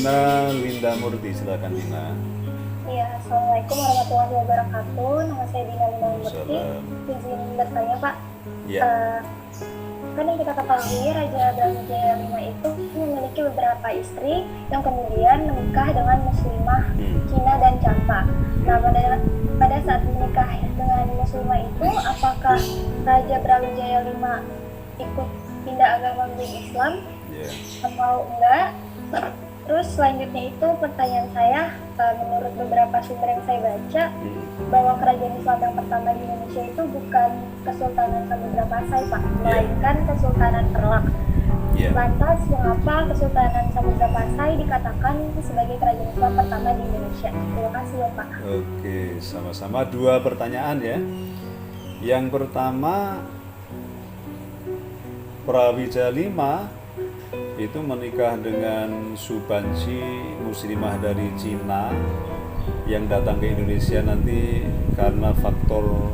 Dina Linda Murti, silakan Dina. Iya, Assalamualaikum warahmatullahi wabarakatuh. Nama saya Dina Lina Murti. Salam. Izin bertanya, Pak. Ya. Kan yang kita ketahui Raja Brawijaya V itu memiliki beberapa istri yang kemudian menikah dengan muslimah Cina dan Campa. Nah, pada saat menikah dengan muslimah itu, apakah Raja Brawijaya V ikut pindah agama menjadi Islam atau enggak? Terus selanjutnya itu pertanyaan saya, menurut beberapa sumber yang saya baca, bahwa kerajaan Islam yang pertama di Indonesia itu bukan Kesultanan Samudra Pasai, Pak, melainkan Kesultanan Perlak. Lantas, mengapa Kesultanan Samudra Pasai dikatakan sebagai kerajaan Islam pertama di Indonesia? Terima kasih ya, Pak. Oke, sama-sama dua pertanyaan ya. Yang pertama, Brawijaya V itu menikah dengan Subansi, muslimah dari Cina yang datang ke Indonesia nanti karena faktor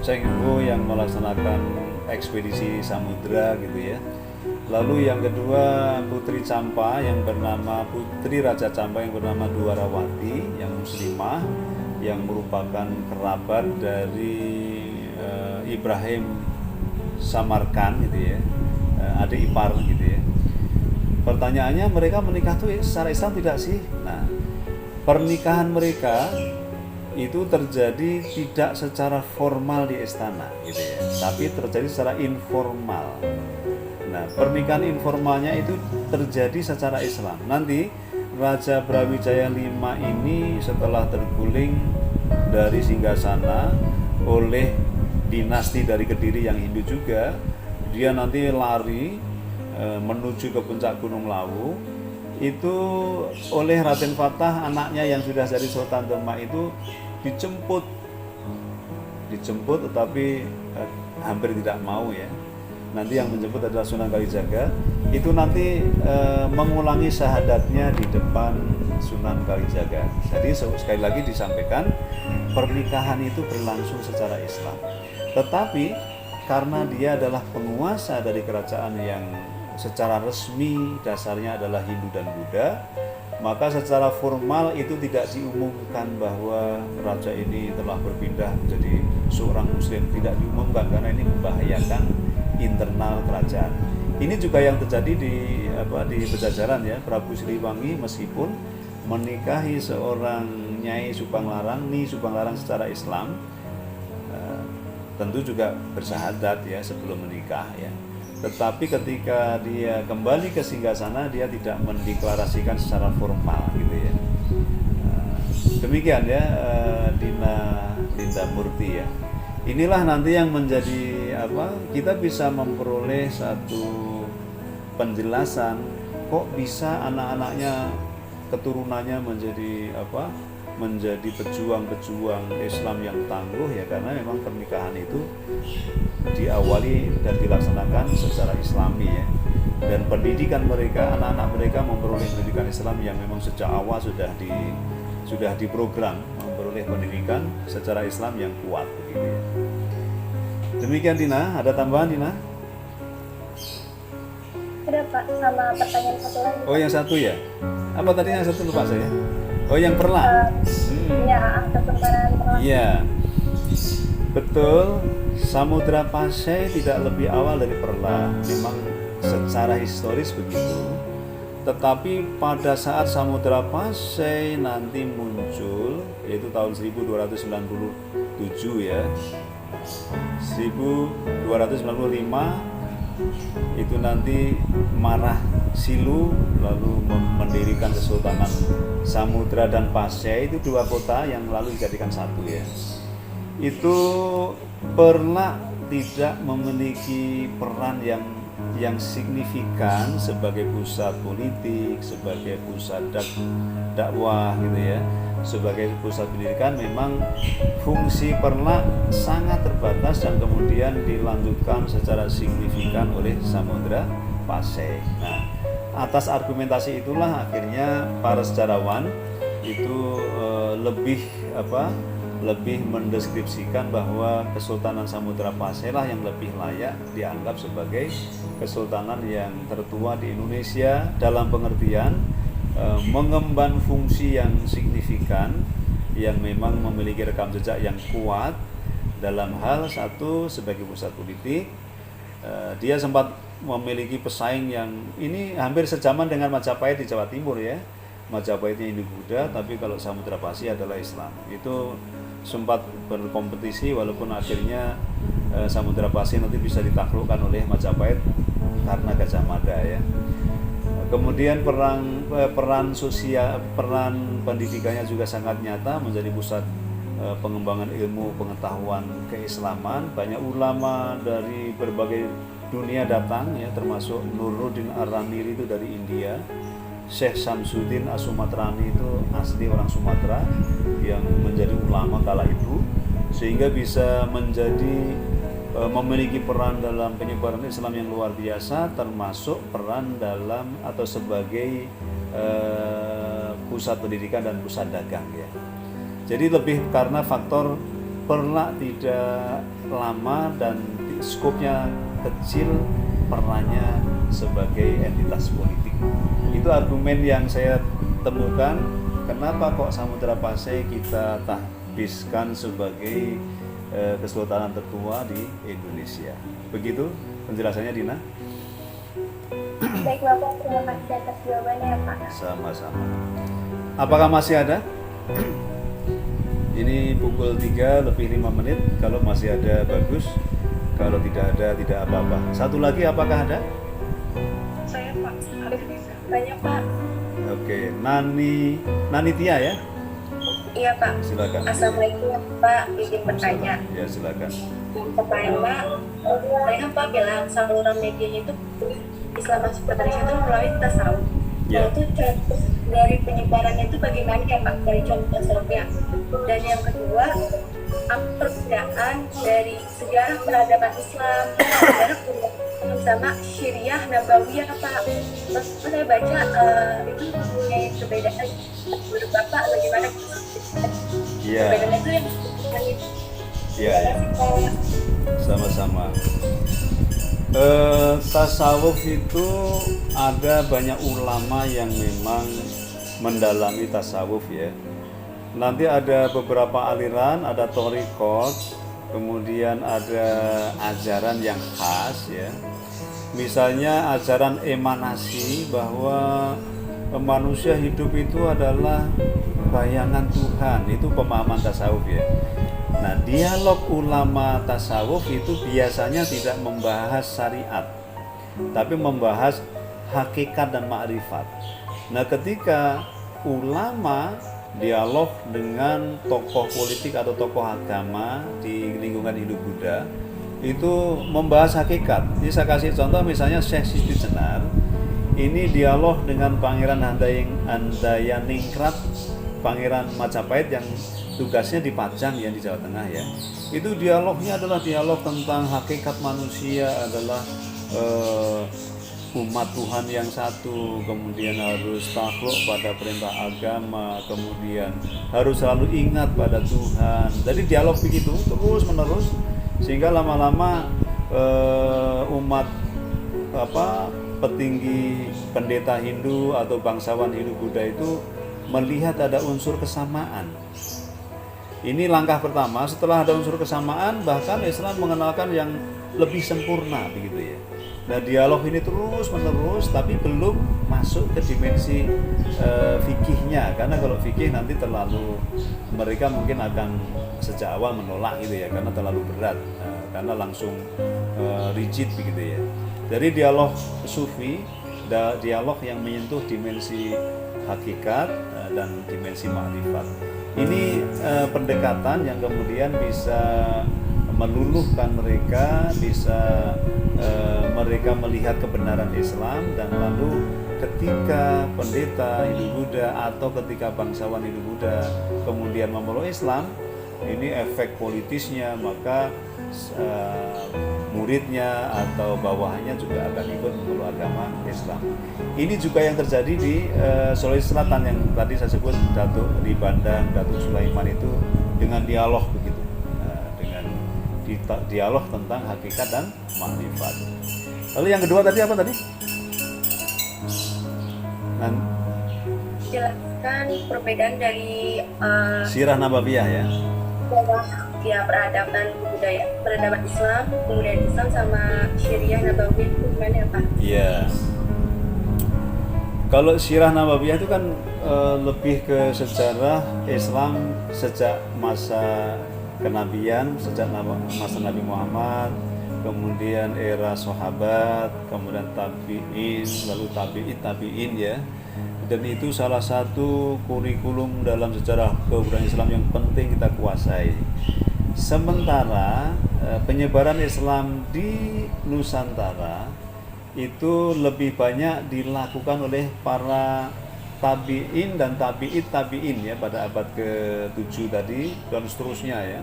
Cheng Ho yang melaksanakan ekspedisi samudra gitu ya. Lalu yang kedua Putri Campa yang bernama Putri Raja Campa yang bernama Dwarawati yang muslimah yang merupakan kerabat dari Ibrahim Samarkan gitu ya, adik ipar gitu ya. Pertanyaannya, mereka menikah tuh secara Islam tidak sih? Nah, pernikahan mereka itu terjadi tidak secara formal di istana gitu ya, tapi terjadi secara informal. Nah, pernikahan informalnya itu terjadi secara Islam. Nanti Raja Brawijaya V ini setelah terguling dari singgasana oleh dinasti dari Kediri yang Hindu juga, dia nanti lari menuju ke puncak Gunung Lawu. Itu oleh Raden Fatah, anaknya yang sudah jadi Sultan Demak itu dijemput tetapi hampir tidak mau ya. Nanti yang menjemput adalah Sunan Kalijaga. Itu nanti mengulangi syahadatnya di depan Sunan Kalijaga. Jadi sekali lagi disampaikan, pernikahan itu berlangsung secara Islam. Tetapi karena dia adalah penguasa dari kerajaan yang secara resmi dasarnya adalah Hindu dan Buddha, maka secara formal itu tidak diumumkan bahwa raja ini telah berpindah menjadi seorang Muslim. Tidak diumumkan karena ini membahayakan internal kerajaan. Ini juga yang terjadi di Pajajaran ya. Prabu Siliwangi meskipun menikahi seorang Nyai Subanglarang, Nyi Subanglarang secara Islam, tentu juga bersahadat ya sebelum menikah ya. Tetapi ketika dia kembali ke singgasana, dia tidak mendeklarasikan secara formal gitu ya. Demikian ya, Dina Linda Murti ya. Inilah nanti yang menjadi kita bisa memperoleh satu penjelasan kok bisa anak-anaknya, keturunannya menjadi pejuang-pejuang Islam yang tangguh ya, karena memang pernikahan itu diawali dan dilaksanakan secara Islami ya. Dan pendidikan mereka, anak-anak mereka memperoleh pendidikan Islam yang memang sejak awal sudah diprogram memperoleh pendidikan secara Islam yang kuat begitu ya. Demikian Dina, ada tambahan Dina? Sudah Pak, sama pertanyaan satu lagi. Oh yang satu ya? Apa tadi yang satu lupa saya? Oh yang Perlak. Ya, Kesultanan Perlak. Iya, betul. Samudra Pasai tidak lebih awal dari Perlak. Memang secara historis begitu. Tetapi pada saat Samudra Pasai nanti muncul, yaitu tahun 1297 ya, 1295 itu nanti Marah Silu lalu mendirikan Kesultanan Samudra dan Pasai, itu dua kota yang lalu dijadikan satu ya. Itu Perlak tidak memiliki peran yang signifikan sebagai pusat politik, sebagai pusat dakwah gitu ya, sebagai pusat pendidikan. Memang fungsi Perlak sangat terbatas dan kemudian dilanjutkan secara signifikan oleh Samudra Pasai. Nah, atas argumentasi itulah akhirnya para sejarawan itu lebih lebih mendeskripsikan bahwa Kesultanan Samudra Pasai lah yang lebih layak dianggap sebagai kesultanan yang tertua di Indonesia dalam pengertian mengemban fungsi yang signifikan yang memang memiliki rekam jejak yang kuat dalam hal satu sebagai pusat politik. Dia sempat memiliki pesaing yang ini hampir sejaman dengan Majapahit di Jawa Timur ya. Majapahitnya Hindu-Buddha, tapi kalau Samudra Pasai adalah Islam. Itu sempat berkompetisi walaupun akhirnya Samudra Pasai nanti bisa ditaklukkan oleh Majapahit karena Gajah Mada ya. Kemudian peran sosial, peran pendidikannya juga sangat nyata menjadi pusat pengembangan ilmu pengetahuan keislaman. Banyak ulama dari berbagai dunia datang ya, termasuk Nuruddin Ar-Ramili itu dari India, Syekh Samsuddin As-Sumatrani itu asli orang Sumatera yang menjadi ulama kala itu, sehingga bisa menjadi memiliki peran dalam penyebaran Islam yang luar biasa, termasuk peran dalam atau sebagai pusat pendidikan dan pusat dagang ya. Jadi lebih karena faktor pernah tidak lama dan skopnya kecil, perannya sebagai entitas politik. Itu argumen yang saya temukan kenapa kok Samudra Pasai kita tahbiskan sebagai kesultanan tertua di Indonesia. Begitu penjelasannya, Dina. Baik Bapak, terima kasih atas jawabannya ya Pak. Sama-sama. Apakah masih ada? Ini pukul 3 lebih 5 menit. Kalau masih ada bagus, kalau tidak ada tidak apa-apa. Satu lagi, apakah ada? Saya Pak, harus bisa. Banyak Pak. Oke, Nani Tia ya? Iya Pak. Silakan. Assalamualaikum Pak, izin bertanya. Ya silakan. Yang pertama, tadi kan Pak bilang saluran medianya itu Islam masuk ke Indonesia itu melalui tasawuf. Ya. Itu contoh dari penyebarannya itu bagaimana ya Pak, dari contoh tasawufnya. Dan yang kedua, apa perbedaan dari sejarah peradaban Islam, sejarah sama Syriah Nabawiyah Pak. Terus saya baca itu punya perbedaan. Menurut Bapak bagaimana? Iya. Perbedaannya itu yang Iya. Sama-sama. Tasawuf itu ada banyak ulama yang memang mendalami tasawuf ya. Nanti ada beberapa aliran, ada thariqat, kemudian ada ajaran yang khas ya. Misalnya ajaran emanasi bahwa manusia hidup itu adalah bayangan Tuhan, itu pemahaman tasawuf ya. Nah, dialog ulama tasawuf itu biasanya tidak membahas syariat, tapi membahas hakikat dan ma'rifat. Nah, ketika ulama dialog dengan tokoh politik atau tokoh agama di lingkungan Hindu-Buddha, itu membahas hakikat. Ini saya kasih contoh misalnya Syekh Siti Jenar, ini dialog dengan Pangeran Handayaningrat, Pangeran Majapahit yang tugasnya di Pajang ya di Jawa Tengah ya. Itu dialognya adalah dialog tentang hakikat manusia adalah umat Tuhan yang satu, kemudian harus takluk pada perintah agama, kemudian harus selalu ingat pada Tuhan. Jadi dialog begitu terus menerus sehingga lama-lama umat petinggi pendeta Hindu atau bangsawan Hindu-Buddha itu melihat ada unsur kesamaan. Ini langkah pertama. Setelah ada unsur kesamaan, bahkan Islam mengenalkan yang lebih sempurna begitu ya. Nah, dialog ini terus menerus, tapi belum masuk ke dimensi fikihnya, karena kalau fikih nanti terlalu, mereka mungkin akan sejak awal menolak gitu ya, karena terlalu berat, karena langsung rigid begitu ya. Dari dialog sufi, dialog yang menyentuh dimensi hakikat dan dimensi ma'rifat. Ini pendekatan yang kemudian bisa meluluhkan mereka, bisa mereka melihat kebenaran Islam, dan lalu ketika pendeta Hindu-Buddha atau ketika bangsawan Hindu-Buddha kemudian memeluk Islam, ini efek politisnya, maka muridnya atau bawahannya juga akan ikut memeluk agama Islam. Ini juga yang terjadi di Sulawesi Selatan yang tadi saya sebut, Datuk di Bandang, Datuk Sulaiman itu dengan dialog begitu, dengan dialog tentang hakikat dan makrifat. Lalu yang kedua tadi apa tadi? Jelaskan perbedaan dari Sirah Nabawiyah ya. ya peradaban Islam, kemudian Islam sama Syariah Nabawiyah itu gimana ya Pak? Iya. Kalau Sirah Nabawiyah itu kan lebih ke sejarah Islam sejak masa kenabian, sejak masa Nabi Muhammad, kemudian era sahabat, kemudian tabi'in, lalu tabi'in ya. Dan itu salah satu kurikulum dalam sejarah kebudayaan Islam yang penting kita kuasai. Sementara penyebaran Islam di Nusantara itu lebih banyak dilakukan oleh para tabi'in dan tabi'in ya pada abad ke-7 tadi dan seterusnya ya.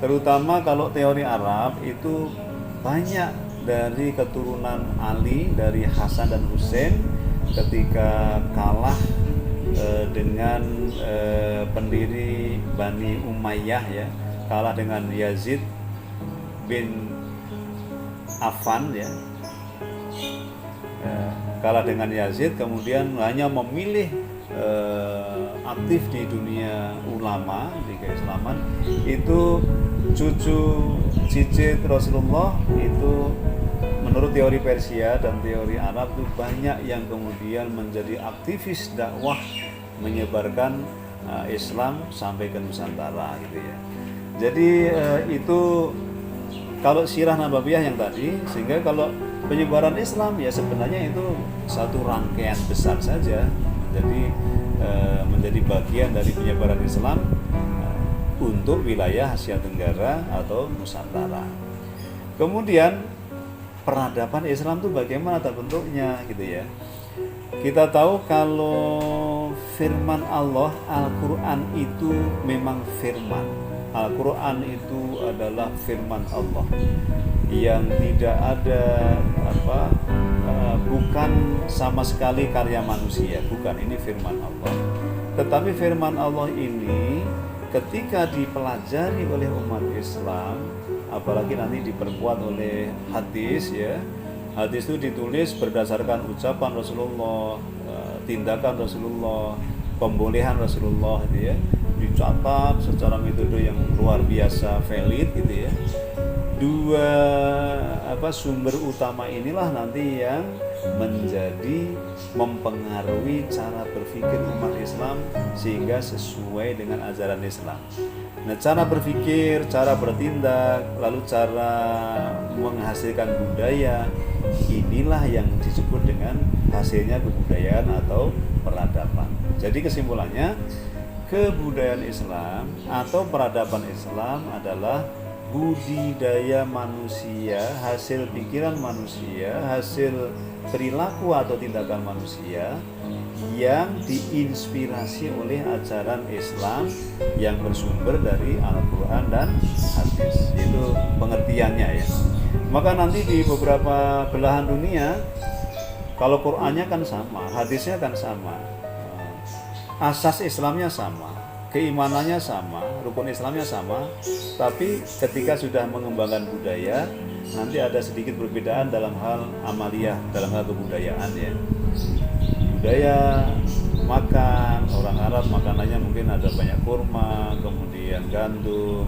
Terutama kalau teori Arab itu banyak dari keturunan Ali, dari Hasan dan Husain ketika kalah dengan pendiri Bani Umayyah ya, kalah dengan Yazid bin Affan ya, kalah dengan Yazid, kemudian hanya memilih aktif di dunia ulama, di keislaman, itu cucu cicit Rasulullah itu menurut teori Persia dan teori Arab itu banyak yang kemudian menjadi aktivis dakwah menyebarkan Islam sampai ke Nusantara gitu ya. Jadi itu kalau Sirah Nabawiyah yang tadi, sehingga kalau penyebaran Islam ya sebenarnya itu satu rangkaian besar saja. Jadi menjadi bagian dari penyebaran Islam untuk wilayah Asia Tenggara atau Nusantara. Kemudian peradaban Islam itu bagaimana terbentuknya gitu ya. Kita tahu kalau firman Allah, Al-Quran itu memang firman. Al-Quran itu adalah firman Allah yang tidak ada bukan sama sekali karya manusia, bukan, ini firman Allah. Tetapi firman Allah ini ketika dipelajari oleh umat Islam, apalagi nanti diperkuat oleh hadis ya. Hadis itu ditulis berdasarkan ucapan Rasulullah, tindakan Rasulullah, pembolehan Rasulullah gitu ya. Dicatat secara metode yang luar biasa valid gitu ya. Dua sumber utama inilah nanti yang menjadi mempengaruhi cara berpikir umat Islam sehingga sesuai dengan ajaran Islam. Nah, cara berpikir, cara bertindak, lalu cara menghasilkan budaya, inilah yang disebut dengan hasilnya kebudayaan atau peradaban. Jadi kesimpulannya, kebudayaan Islam atau peradaban Islam adalah budidaya manusia, hasil pikiran manusia, hasil perilaku atau tindakan manusia yang diinspirasi oleh ajaran Islam yang bersumber dari Al-Quran dan hadis. Itu pengertiannya ya. Maka nanti di beberapa belahan dunia, kalau Qurannya kan sama, hadisnya kan sama, asas Islamnya sama, keimanannya sama, rukun Islamnya sama, tapi ketika sudah mengembangkan budaya, nanti ada sedikit perbedaan dalam hal amaliyah, dalam hal kebudayaan ya. Budaya makan, orang Arab makanannya mungkin ada banyak kurma, kemudian gandum,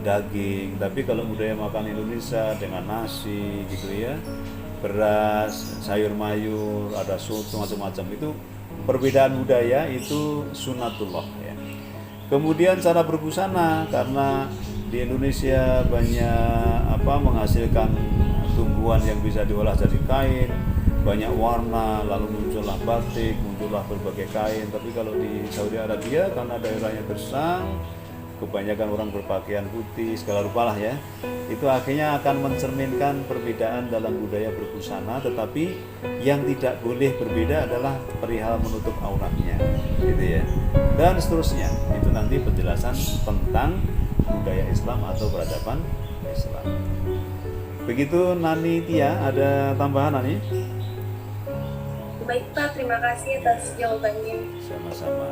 daging. Tapi kalau budaya makan Indonesia dengan nasi gitu ya, beras, sayur mayur, ada soto macam-macam, itu perbedaan budaya itu sunatullah ya. Kemudian cara berbusana, karena di Indonesia banyak menghasilkan tumbuhan yang bisa diolah jadi kain, banyak warna, lalu muncullah batik, muncullah berbagai kain. Tapi kalau di Saudi Arabia karena daerahnya gersang, kebanyakan orang berpakaian putih, segala rupa lah ya. Itu akhirnya akan mencerminkan perbedaan dalam budaya berbusana, tetapi yang tidak boleh berbeda adalah perihal menutup auratnya, gitu ya. Dan seterusnya. Itu nanti penjelasan tentang budaya Islam atau peradaban selamat. Begitu Nani Tia, ada tambahan Nani? Baik Pak, terima kasih atas jawabannya. Sama-sama.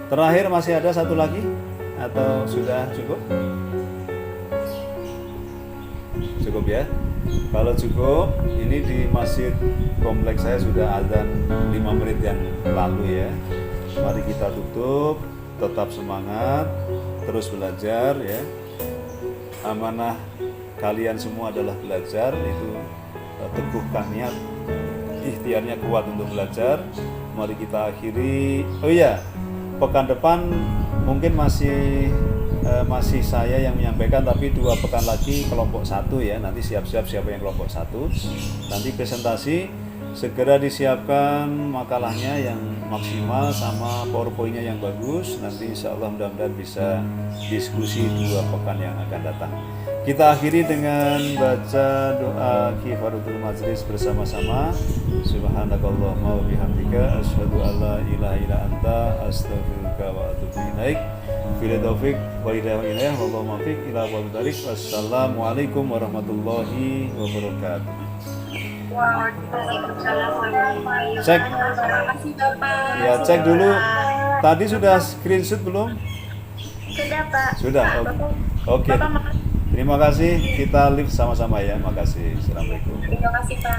Terakhir masih ada satu lagi atau sudah cukup? Cukup ya. Kalau cukup, ini di masjid kompleks saya sudah azan 5 menit yang lalu ya. Mari kita tutup, tetap semangat, terus belajar ya. Amanah kalian semua adalah belajar, itu teguhkan niat, ikhtiarnya kuat untuk belajar. Mari kita akhiri. Oh iya, pekan depan mungkin masih saya yang menyampaikan, tapi 2 pekan lagi kelompok 1 ya. Nanti siap-siap siapa yang kelompok 1. Nanti presentasi segera disiapkan makalahnya yang maksimal sama PowerPoint-nya yang bagus. Nanti insya Allah mudah-mudahan bisa diskusi 2 pekan yang akan datang. Kita akhiri dengan baca doa kifaratul majlis bersama-sama. Subhanakallahumma wa bihamdika asyhadu an la ilaha illa anta astaghfiruka wa atubu ilaik. Bila taufik wa hidayah wallahu muwaffiq ila aqwamit thariq. Wassalamualaikum warahmatullahi wabarakatuh. Cek. Ya, cek dulu. Tadi sudah screenshot belum? Sudah Pak. Sudah. Oke. Terima kasih. Kita live sama-sama ya. Makasih. Assalamualaikum. Terima kasih Pak.